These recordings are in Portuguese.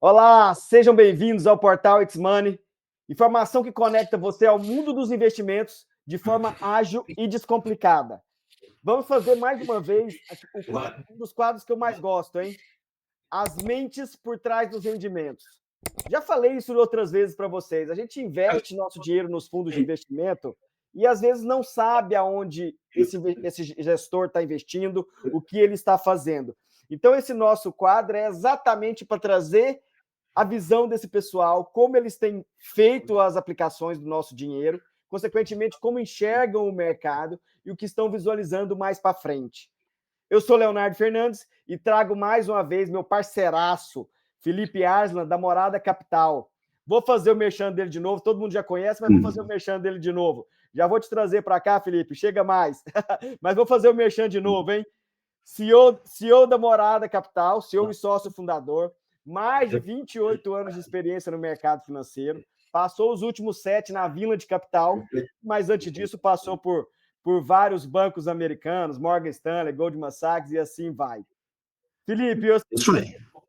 Olá, sejam bem-vindos ao Portal It's Money, informação que conecta você ao mundo dos investimentos de forma ágil e descomplicada. Vamos fazer mais uma vez um dos quadros que eu mais gosto, hein? As mentes por trás dos rendimentos. Já falei isso outras vezes para vocês. A gente investe nosso dinheiro nos fundos de investimento e às vezes não sabe aonde esse gestor está investindo, o que ele está fazendo. Então, esse nosso quadro é exatamente para trazer a visão desse pessoal, como eles têm feito as aplicações do nosso dinheiro, consequentemente, como enxergam o mercado e o que estão visualizando mais para frente. Eu sou Leonardo Fernandes e trago mais uma vez meu parceiraço, Felipe Arslan, da Morada Capital. Vou fazer o merchan dele de novo, todo mundo já conhece, mas vou fazer o merchan dele de novo. Já vou te trazer para cá, Felipe, chega mais. Mas vou fazer o merchan de novo, hein? CEO da Morada Capital, CEO e sócio fundador, mais de 28 anos de experiência no mercado financeiro, passou os últimos 7 na Vila de Capital, mas antes disso passou por vários bancos americanos, Morgan Stanley, Goldman Sachs e assim vai. Felipe,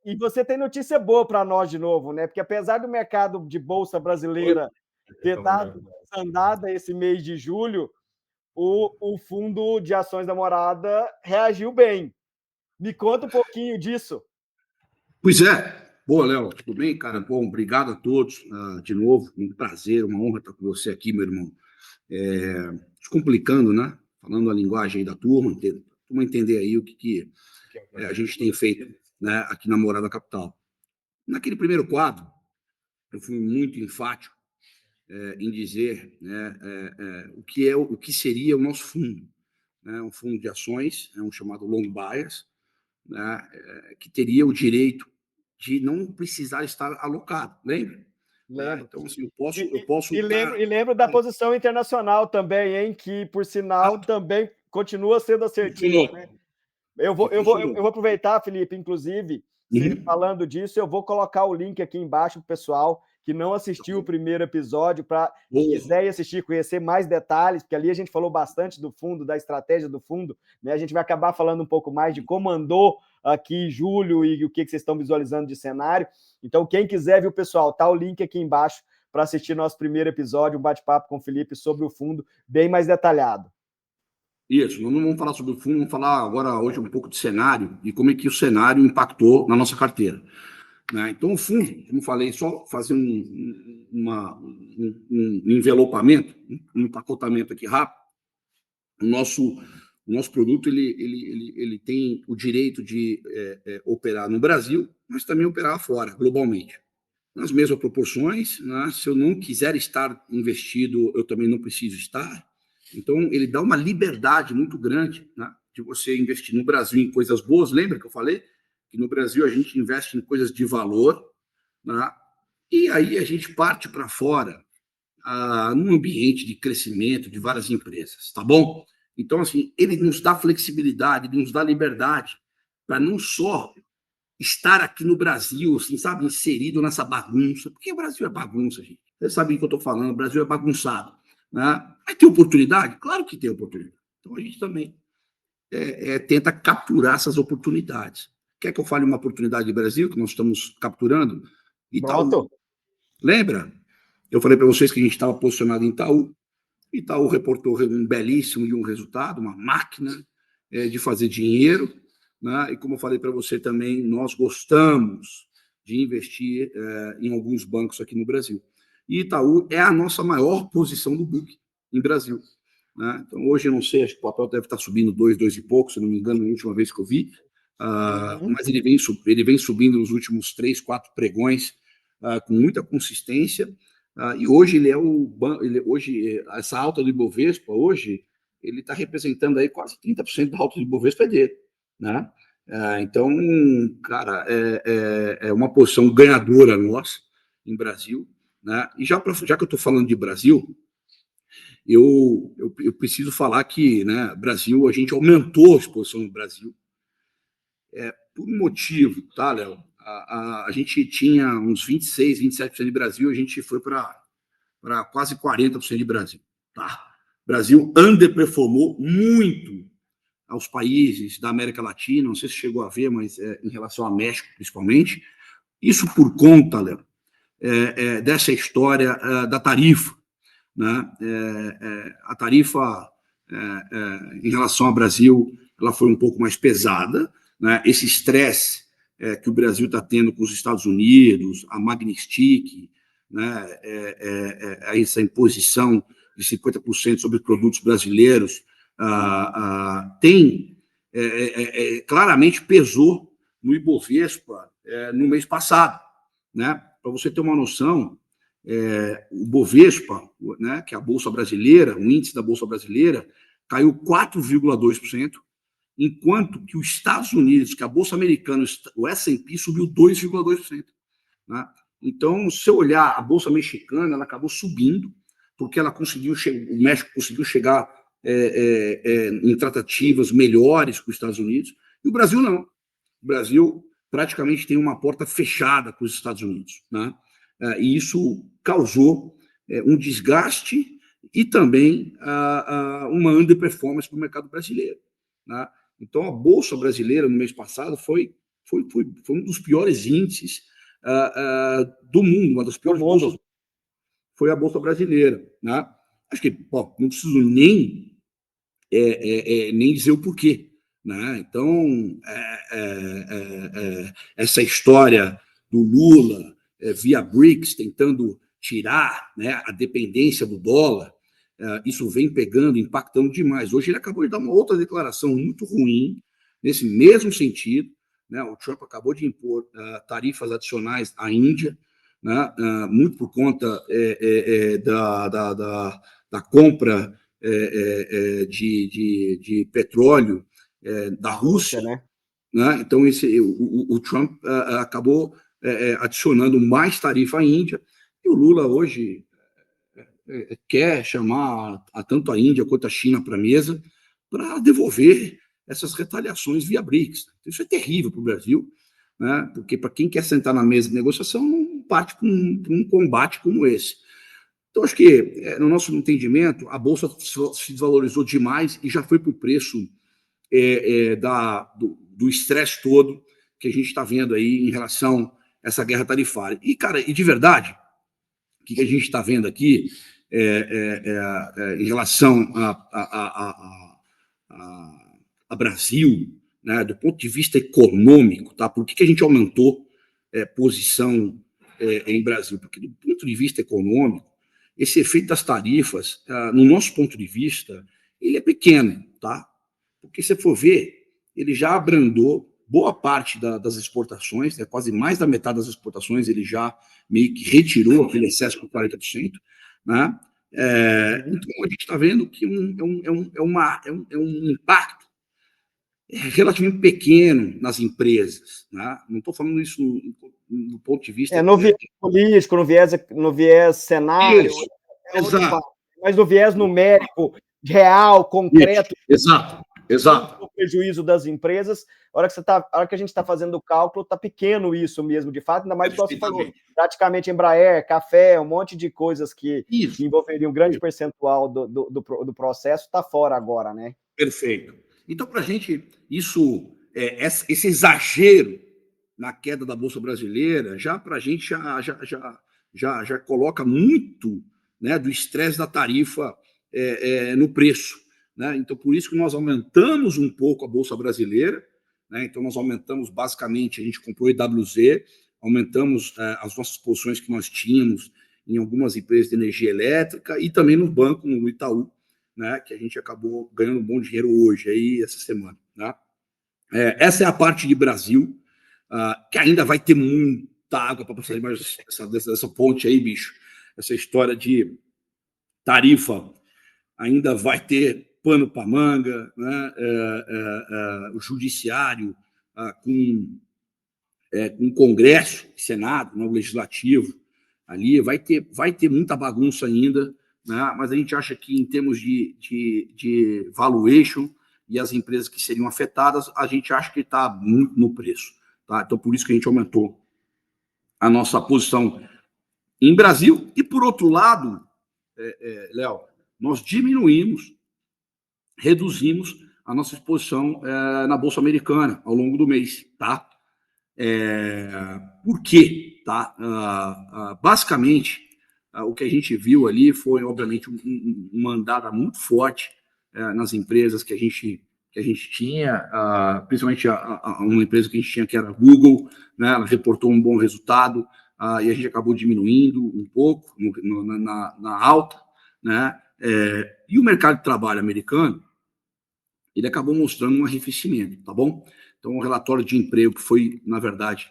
e você tem notícia boa para nós de novo, né? Porque apesar do mercado de bolsa brasileira ter dado andada esse mês de julho, o fundo de ações da Morada reagiu bem. Me conta um pouquinho disso. Pois é. Boa, Léo, tudo bem, cara? Bom, obrigado a todos de novo. Um prazer, uma honra estar com você aqui, meu irmão. Descomplicando, né? Falando a linguagem aí da turma, vamos entender aí o que a gente tem feito, né, aqui na Morada Capital. Naquele primeiro quadro, eu fui muito enfático em dizer, né, o que seria o nosso fundo. Né? Um fundo de ações, um chamado long bias, né, que teria o direito de não precisar estar alocado, lembra? Lembro. Então, assim, eu posso e lembro da posição internacional também, hein? Que, por sinal, também continua sendo assertiva, né? Eu vou aproveitar, Felipe, inclusive, você falando disso, eu vou colocar o link aqui embaixo para o pessoal que não assistiu o primeiro episódio, para quem quiser ir assistir, conhecer mais detalhes, porque ali a gente falou bastante do fundo, da estratégia do fundo, né? A gente vai acabar falando um pouco mais de como andou aqui em julho e o que vocês estão visualizando de cenário. Então, quem quiser, viu, pessoal, tá o link aqui embaixo para assistir nosso primeiro episódio, um bate-papo com o Felipe sobre o fundo, bem mais detalhado. Isso, nós não vamos falar sobre o fundo, vamos falar agora hoje um pouco de cenário e como é que o cenário impactou na nossa carteira. Né? Então, o fundo, como falei, só fazer um envelopamento, um empacotamento aqui rápido. O nosso produto ele tem o direito de operar no Brasil, mas também operar fora, globalmente. Nas mesmas proporções, né? Se eu não quiser estar investido, eu também não preciso estar. Então, ele dá uma liberdade muito grande, né, de você investir no Brasil em coisas boas. Lembra que eu falei que no Brasil a gente investe em coisas de valor, né, e aí a gente parte para fora num ambiente de crescimento de várias empresas, tá bom? Então, assim, ele nos dá flexibilidade, ele nos dá liberdade para não só estar aqui no Brasil, assim, sabe, inserido nessa bagunça, porque o Brasil é bagunça, gente. Vocês sabem o que eu estou falando, o Brasil é bagunçado. Né? Mas tem oportunidade? Claro que tem oportunidade. Então a gente também tenta capturar essas oportunidades. Quer que eu fale uma oportunidade do Brasil que nós estamos capturando? Itaú. Pronto. Lembra? Eu falei para vocês que a gente estava posicionado em Itaú. Itaú reportou um belíssimo e um resultado, uma máquina de fazer dinheiro. Né? E como eu falei para você também, nós gostamos de investir em alguns bancos aqui no Brasil. E Itaú é a nossa maior posição do book em Brasil. Né? Então, hoje eu não sei, acho que o papel deve estar subindo 2 e pouco, se não me engano, na última vez que eu vi. Mas ele vem subindo nos últimos 3, 4 pregões com muita consistência. E hoje hoje essa alta do Ibovespa hoje ele está representando aí quase 30% da alta do Ibovespa dele, né? Então, cara, é uma posição ganhadora nossa em Brasil, né? E já que eu estou falando de Brasil, eu preciso falar que, né, Brasil, a gente aumentou a exposição no Brasil por um motivo, tá, Léo? A gente tinha uns 26, 27% de Brasil, a gente foi para quase 40% de Brasil. Tá? Brasil underperformou muito aos países da América Latina, não sei se chegou a ver, mas em relação ao México, principalmente, Isso por conta, Léo, dessa história da tarifa, né? A tarifa, em relação ao Brasil, ela foi um pouco mais pesada, né? Esse estresse que o Brasil está tendo com os Estados Unidos, a Magnistic, né? Essa imposição de 50% sobre produtos brasileiros, claramente pesou no Ibovespa no mês passado, né? Para você ter uma noção, o Bovespa, né, que é a Bolsa Brasileira, o índice da Bolsa Brasileira, caiu 4,2%, enquanto que os Estados Unidos, que é a Bolsa Americana, o S&P, subiu 2,2%. Né? Então, se eu olhar a Bolsa Mexicana, ela acabou subindo, porque ela conseguiu o México conseguiu chegar em tratativas melhores com os Estados Unidos, e o Brasil não. O Brasil praticamente tem uma porta fechada com os Estados Unidos, né? E isso causou um desgaste e também uma underperformance para o mercado brasileiro, né? Então, a Bolsa Brasileira, no mês passado, foi um dos piores índices do mundo, uma das piores bolsas foi a Bolsa Brasileira, né? Acho que não preciso nem dizer o porquê, né? Então, essa história do Lula via BRICS, tentando tirar, né, a dependência do dólar, isso vem pegando, impactando demais. Hoje ele acabou de dar uma outra declaração muito ruim, nesse mesmo sentido, né? O Trump acabou de impor tarifas adicionais à Índia, né? Muito por conta da compra de petróleo da Rússia, né? Então, o Trump acabou adicionando mais tarifa à Índia, e o Lula hoje quer chamar tanto a Índia quanto a China para a mesa para devolver essas retaliações via BRICS. Isso é terrível para o Brasil, né? Porque para quem quer sentar na mesa de negociação, não parte para um combate como esse. Então, acho que, no nosso entendimento, a Bolsa se desvalorizou demais e já foi para o preço do estresse todo que a gente está vendo aí em relação a essa guerra tarifária. E, cara, de verdade, o que a gente está vendo aqui em relação a Brasil, né, do ponto de vista econômico, tá? Por que a gente aumentou posição em Brasil? Porque, do ponto de vista econômico, esse efeito das tarifas, no nosso ponto de vista, ele é pequeno, tá? Porque, se for ver, ele já abrandou boa parte das exportações, quase mais da metade das exportações, ele já meio que retirou aquele excesso por 40%, né? Então, a gente está vendo que é um impacto relativamente pequeno nas empresas, né? Não estou falando isso do ponto de vista... no viés político, no viés cenário, isso, exato. Mas no viés numérico, real, concreto... Exato. O prejuízo das empresas, a hora que a gente está fazendo o cálculo, está pequeno isso mesmo, de fato, ainda mais igual você falou, praticamente Embraer, café, um monte de coisas que envolveriam um grande percentual do processo, está fora agora, né? Perfeito. Então, para a gente, esse exagero na queda da Bolsa Brasileira, para a gente já coloca muito, né, do estresse da tarifa no preço, né? Então, por isso que nós aumentamos um pouco a Bolsa Brasileira, né? Então, nós aumentamos, basicamente, a gente comprou EWZ, aumentamos as nossas posições que nós tínhamos em algumas empresas de energia elétrica e também no banco, no Itaú, né, que a gente acabou ganhando um bom dinheiro hoje, aí, essa semana. Né? Essa é a parte de Brasil, que ainda vai ter muita água para passar debaixo dessa ponte aí, bicho. Essa história de tarifa ainda vai ter pano para manga, né? O judiciário com o Congresso, Senado, no Legislativo, ali vai ter muita bagunça ainda, né? Mas a gente acha que, em termos de valuation e as empresas que seriam afetadas, a gente acha que está muito no preço. Tá? Então, por isso que a gente aumentou a nossa posição em Brasil. E, por outro lado, Léo, nós reduzimos a nossa exposição na Bolsa Americana ao longo do mês. Tá? Por quê? Tá? Basicamente, o que a gente viu ali foi, obviamente, uma andada muito forte nas empresas que a gente tinha, principalmente uma empresa que a gente tinha, que era a Google, né? Ela reportou um bom resultado, e a gente acabou diminuindo um pouco na alta, né? E o mercado de trabalho americano, ele acabou mostrando um arrefecimento, tá bom? Então, o relatório de emprego, que foi, na verdade,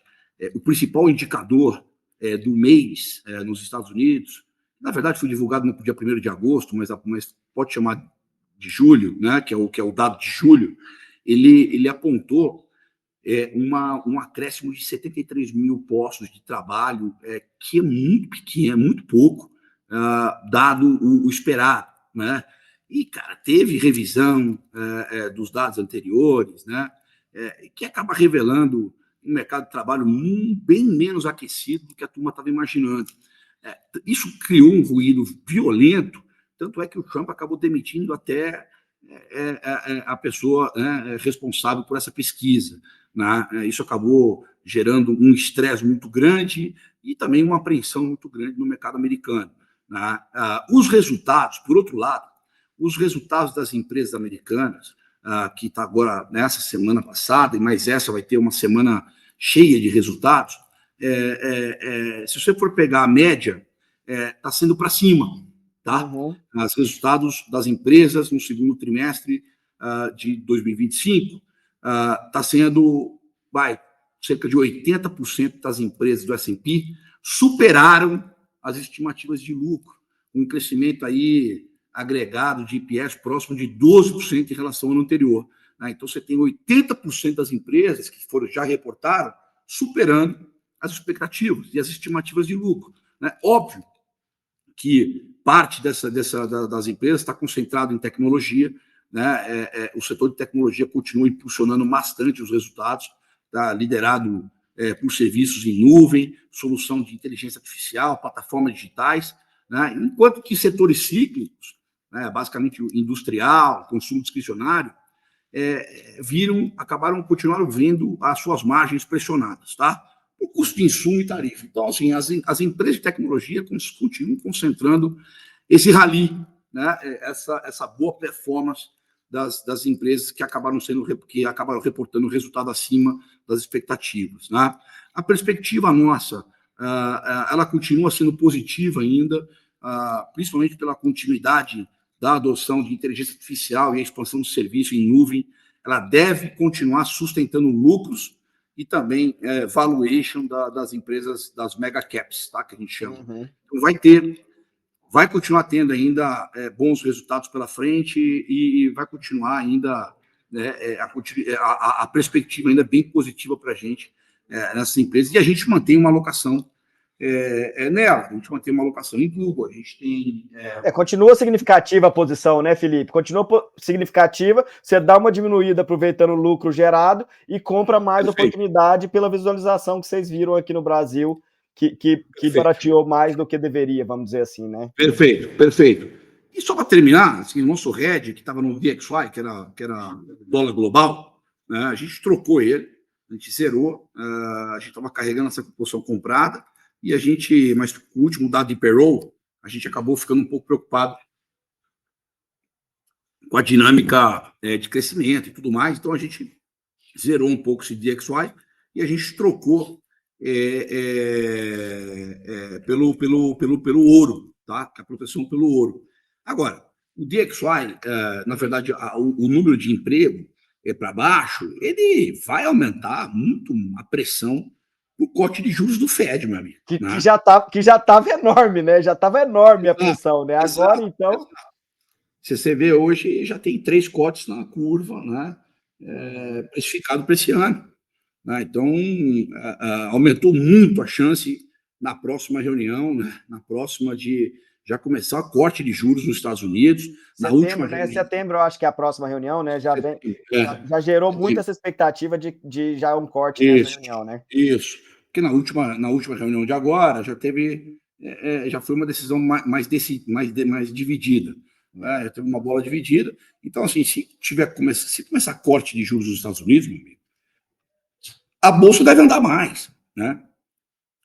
o principal indicador do mês nos Estados Unidos, na verdade, foi divulgado no dia 1º de agosto, mas pode chamar de julho, né, que é o dado de julho, ele apontou um acréscimo de 73 mil postos de trabalho, que é muito pequeno, é muito pouco, dado o esperado, né? E, cara, teve revisão dos dados anteriores, né? Que acaba revelando um mercado de trabalho bem menos aquecido do que a turma estava imaginando. Isso criou um ruído violento, tanto é que o Trump acabou demitindo até a pessoa responsável por essa pesquisa, né? Isso acabou gerando um estresse muito grande e também uma apreensão muito grande no mercado americano, né? Os resultados, por outro lado, os resultados das empresas americanas, que está agora nessa semana passada, e mais essa vai ter uma semana cheia de resultados, se você for pegar a média, está sendo para cima, tá? Uhum. Os resultados das empresas no segundo trimestre de 2025 está sendo, cerca de 80% das empresas do S&P superaram as estimativas de lucro, um crescimento aí agregado de IPS próximo de 12% em relação ao ano anterior. Né? Então, você tem 80% das empresas que já reportaram superando as expectativas e as estimativas de lucro. Né? Óbvio que parte das empresas está concentrado em tecnologia, né? O setor de tecnologia continua impulsionando bastante os resultados, tá? Liderado por serviços em nuvem, solução de inteligência artificial, plataformas digitais, né? Enquanto que setores cíclicos, né, basicamente industrial, consumo discricionário, continuaram vendo as suas margens pressionadas, tá? O custo de insumo e tarifa. Então, assim, as empresas de tecnologia continuam concentrando esse rally, né? Essa boa performance das empresas que acabaram reportando resultado acima das expectativas, né? A perspectiva nossa, ela continua sendo positiva ainda, principalmente pela continuidade da adoção de inteligência artificial e a expansão do serviço em nuvem. Ela deve continuar sustentando lucros e também valuation das empresas, das mega caps, tá, que a gente chama. Uhum. Então, vai continuar tendo ainda bons resultados pela frente e vai continuar ainda, né, a perspectiva ainda bem positiva para a gente nessas empresas. E a gente mantém uma alocação nela, a gente mantém uma alocação em Google, a gente tem... Continua significativa a posição, né, Felipe? Continua significativa, você dá uma diminuída aproveitando o lucro gerado e compra mais oportunidade pela visualização que vocês viram aqui no Brasil, que barateou mais do que deveria, vamos dizer assim, né? Perfeito. E só para terminar, assim, o nosso hedge, que estava no DXY, que era dólar global, né, a gente trocou ele, a gente zerou, a gente estava carregando essa posição comprada, mas com o último dado de payroll, a gente acabou ficando um pouco preocupado com a dinâmica de crescimento e tudo mais, então a gente zerou um pouco esse DXY e a gente trocou pelo ouro, tá? A proteção pelo ouro. Agora, o DXY, na verdade, o número de emprego para baixo, ele vai aumentar muito a pressão o corte de juros do Fed, meu amigo. Que já estava enorme, né? Já estava enorme a pressão, né? Agora, então... Se você vê hoje, já tem 3 cortes na curva, né? Precificado para esse ano. Né? Então, aumentou muito a chance na próxima reunião, né? Na próxima de já começar o corte de juros nos Estados Unidos. Na última reunião. Setembro, eu acho que é a próxima reunião, né? Já gerou muito essa expectativa de já um corte nessa reunião, né? Isso. Porque na última reunião de agora já teve, já foi uma decisão mais dividida. Já teve uma bola dividida. Então, assim, se começar corte de juros nos Estados Unidos, meu amigo, a Bolsa deve andar mais, né?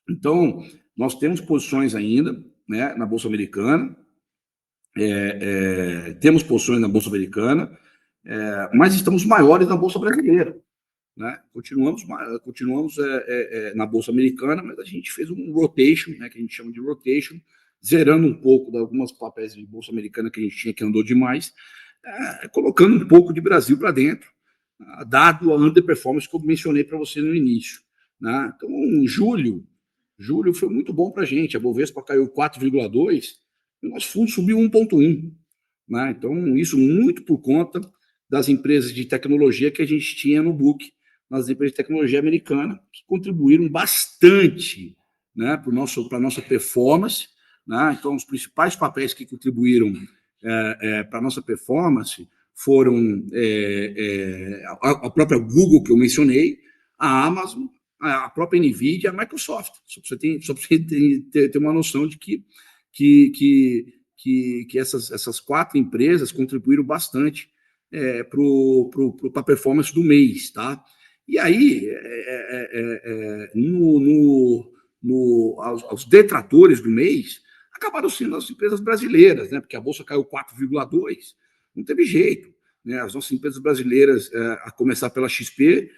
Então, nós temos posições ainda, né, na Bolsa Americana, temos posições na Bolsa Americana, mas estamos maiores na Bolsa Brasileira, né? Continuamos na Bolsa Americana, mas a gente fez um rotation, né, que a gente chama de rotation, zerando um pouco de algumas papéis de Bolsa Americana que a gente tinha que andou demais, colocando um pouco de Brasil para dentro, dado a underperformance que eu mencionei para você no início, né? Então, em julho foi muito bom para a gente. A Bovespa caiu 4,2 e o nosso fundo subiu 1,1. Né? Então, isso muito por conta das empresas de tecnologia que a gente tinha no book, nas empresas de tecnologia americana, que contribuíram bastante, né, para a nossa performance. Né? Então, os principais papéis que contribuíram para a nossa performance foram a própria Google, que eu mencionei, a Amazon, a própria NVIDIA e a Microsoft. Só para você ter uma noção de que essas 4 empresas contribuíram bastante para a performance do mês. Tá? E aí, aos detratores do mês, acabaram sendo as empresas brasileiras, né? Porque a Bolsa caiu 4,2, não teve jeito. Né? As nossas empresas brasileiras, a começar pela XP,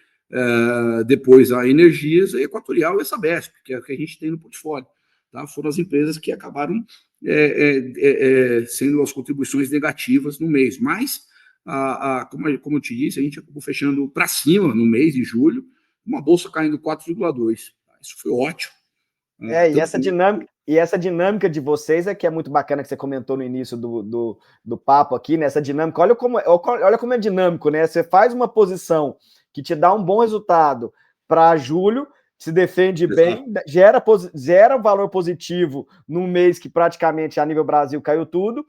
depois a Energias, a Equatorial e a Sabesp, que é o que a gente tem no portfólio. Tá? Foram as empresas que acabaram sendo as contribuições negativas no mês. Mas, como eu te disse, a gente acabou fechando para cima no mês de julho, uma bolsa caindo 4,2. Isso foi ótimo. E essa dinâmica de vocês é que é muito bacana, que você comentou no início do papo aqui, né? Essa dinâmica, olha como é dinâmico, né? Você faz uma posição que te dá um bom resultado para julho, se defende bem, gera valor positivo num mês que praticamente a nível Brasil caiu tudo,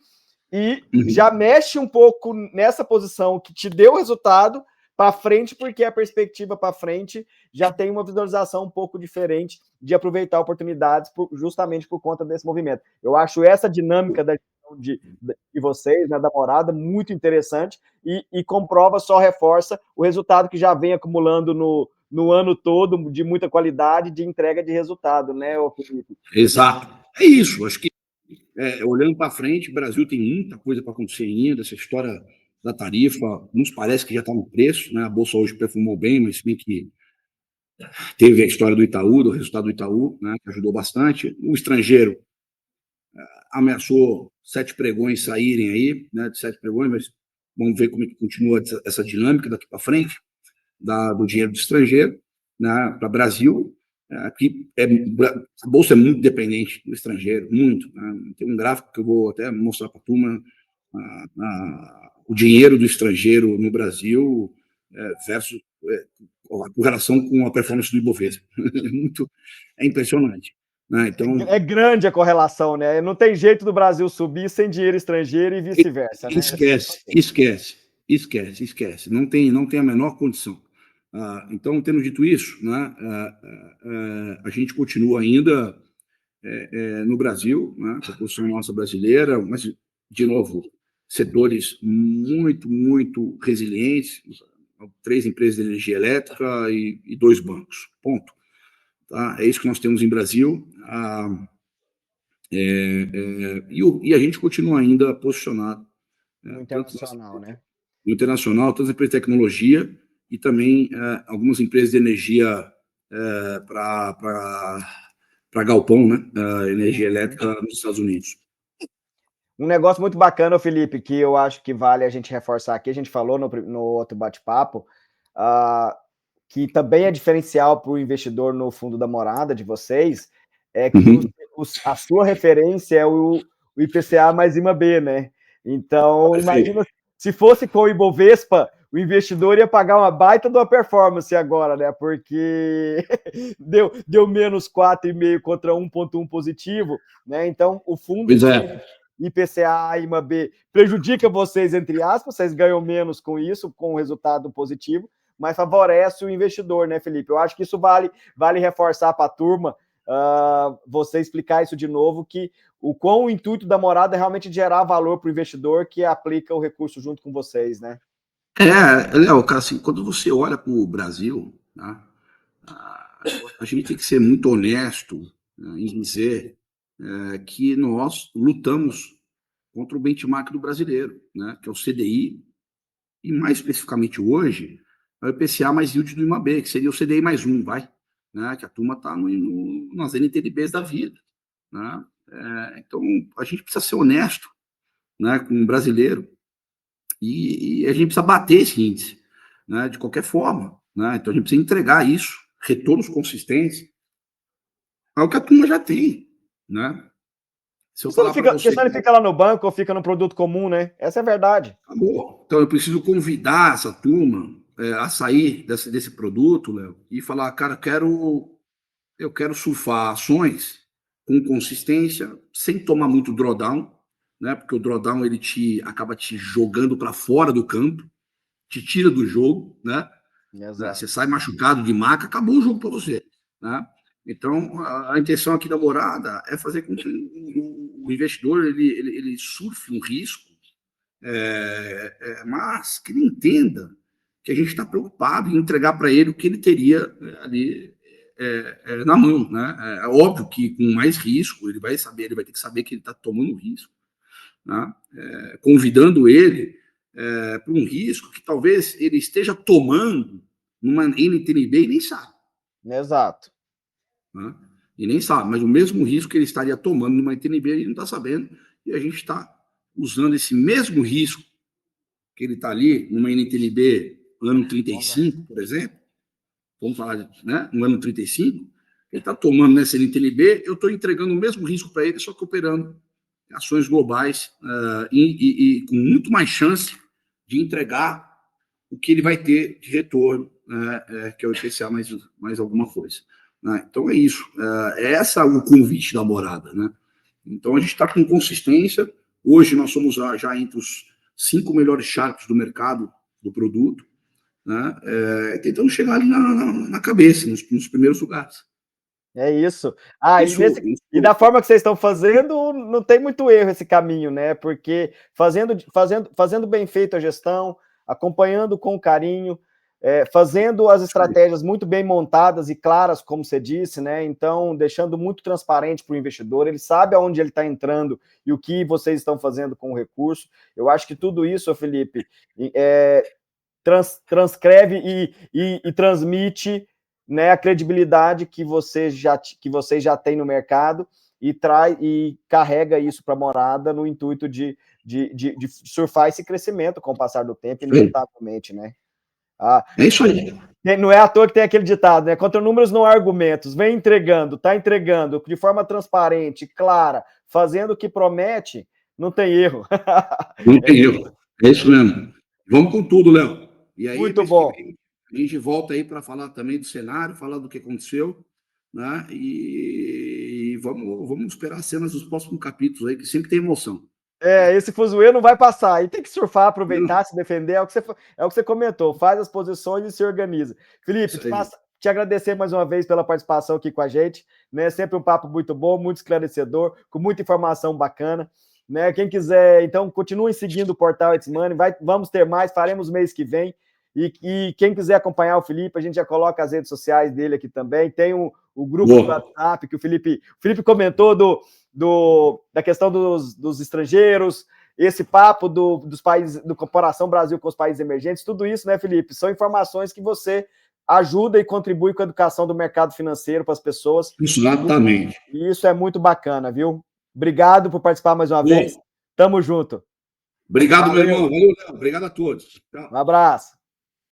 e já mexe um pouco nessa posição que te deu resultado para frente, porque a perspectiva para frente já tem uma visualização um pouco diferente de aproveitar oportunidades justamente por conta desse movimento. Eu acho essa dinâmica de vocês, né, da Morada, muito interessante e comprova, só reforça o resultado que já vem acumulando no ano todo, de muita qualidade, de entrega de resultado, né, Felipe? Exato. É isso. Acho que, olhando para frente, o Brasil tem muita coisa para acontecer ainda. Essa história da tarifa nos parece que já está no preço, né? A Bolsa hoje perfumou bem, mas bem que teve a história do Itaú, do resultado do Itaú, né, que ajudou bastante. O estrangeiro ameaçou 7 pregões saírem aí, né, de 7 pregões, mas vamos ver como é que continua essa dinâmica daqui para frente, do dinheiro do estrangeiro, né, para o Brasil. Aqui a Bolsa é muito dependente do estrangeiro, muito. Né? Tem um gráfico que eu vou até mostrar para a turma, o dinheiro do estrangeiro no Brasil versus a relação com a performance do Ibovespa. É impressionante. Né? Então, é grande a correlação, né? Não tem jeito do Brasil subir sem dinheiro estrangeiro e vice-versa. Né? Esquece. Não tem a menor condição. Então, tendo dito isso, né, a gente continua ainda no Brasil, né, com a posição nossa brasileira, mas, de novo, setores muito, muito resilientes, 3 empresas de energia elétrica e 2 bancos. Ponto. Tá? É isso que nós temos em Brasil. E a gente continua ainda posicionado no internacional, né? No internacional, tantas empresas de tecnologia e também algumas empresas de energia para galpão, né? Energia elétrica nos Estados Unidos. Um negócio muito bacana, Felipe, que eu acho que vale a gente reforçar aqui, a gente falou no outro bate-papo, que também é diferencial para o investidor no fundo da Morada de vocês, é que a sua referência é o IPCA mais IMAB, né? Então, imagina se fosse com o Ibovespa, o investidor ia pagar uma baita de uma performance agora, né? Porque deu menos 4,5 contra 1,1 positivo, né? Então, o fundo IPCA, IMAB prejudica vocês, entre aspas, vocês ganham menos com isso, com o resultado positivo, mas favorece o investidor, né, Felipe? Eu acho que isso vale reforçar para a turma, você explicar isso de novo, que o intuito da Morada é realmente gerar valor para o investidor que aplica o recurso junto com vocês, né? Léo, cara, assim, quando você olha para o Brasil, né, a gente tem que ser muito honesto em dizer que nós lutamos contra o benchmark do brasileiro, né, que é o CDI, e mais especificamente hoje, é o IPCA mais yield do IMAB, que seria o CDI mais um, né, que a turma está nas NTNBs da vida. Né? Então, a gente precisa ser honesto, né, com o brasileiro, e a gente precisa bater esse índice, né, de qualquer forma. Né? Então, a gente precisa entregar isso, retornos consistentes, ao que a turma já tem. Né? Se eu falar para você... Porque ele fica lá no banco ou fica no produto comum, né? Essa é a verdade. Acabou. Então, eu preciso convidar essa turma a sair desse produto, Léo, e falar, cara, eu quero surfar ações com consistência, sem tomar muito drawdown, né? Porque o drawdown ele acaba te jogando para fora do campo, te tira do jogo, né? Exato. Você sai machucado de maca, acabou o jogo para você, né? Então, a intenção aqui da Morada é fazer com que o investidor ele surfe um risco, mas que ele entenda que a gente está preocupado em entregar para ele o que ele teria ali na mão, né? É óbvio que com mais risco ele vai ter que saber que ele está tomando risco, né? Convidando ele para um risco que talvez ele esteja tomando numa NTNB e nem sabe. Exato. Né? E nem sabe, mas o mesmo risco que ele estaria tomando numa NTNB ele não está sabendo, e a gente está usando esse mesmo risco que ele está ali numa NTNB ano 35, por exemplo, vamos falar, né, no ano 35, ele está tomando nessa NTNB, eu estou entregando o mesmo risco para ele, só que operando ações globais e com muito mais chance de entregar o que ele vai ter de retorno, que é o IPCA mais alguma coisa. Né? Então é isso. Esse é o convite da Morada. Né? Então a gente está com consistência. Hoje nós somos já entre os 5 melhores charts do mercado do produto, né? Tentando chegar ali na cabeça, nos primeiros lugares. É isso. E da forma que vocês estão fazendo, não tem muito erro esse caminho, né? Porque fazendo bem feito a gestão, acompanhando com carinho, fazendo as estratégias muito bem montadas e claras, como você disse, né? Então, deixando muito transparente para o investidor, ele sabe aonde ele está entrando e o que vocês estão fazendo com o recurso. Eu acho que tudo isso, Felipe, transcreve e transmite, né, a credibilidade que vocês já têm no mercado e carrega isso para a Morada no intuito de surfar esse crescimento com o passar do tempo, inevitavelmente, né? É isso aí. Não é à toa que tem aquele ditado, né? Contra números não há argumentos. Vem entregando, está entregando de forma transparente, clara, fazendo o que promete, não tem erro. Não tem erro. É isso mesmo. Vamos com tudo, Léo. E aí, muito bom. A gente volta aí para falar também do cenário, falar do que aconteceu, né? E vamos esperar as cenas dos próximos capítulos aí, que sempre tem emoção. Esse fuzuê não vai passar. Aí tem que surfar, aproveitar, se defender. É o que você comentou. Faz as posições e se organiza. Felipe, te agradecer mais uma vez pela participação aqui com a gente. Né? Sempre um papo muito bom, muito esclarecedor, com muita informação bacana. Né? Quem quiser, então, continuem seguindo o Portal It's Money. Vamos ter mais, faremos mês que vem. E quem quiser acompanhar o Felipe, a gente já coloca as redes sociais dele aqui também. Tem o grupo do WhatsApp que o Felipe comentou da questão dos estrangeiros, esse papo dos países, do Comparação Brasil com os países emergentes, tudo isso, né, Felipe? São informações que você ajuda e contribui com a educação do mercado financeiro para as pessoas. Exatamente. E isso é muito bacana, viu? Obrigado por participar mais uma vez. Tamo junto. Obrigado, meu irmão. Valeu, Léo. Obrigado a todos. Tchau. Um abraço.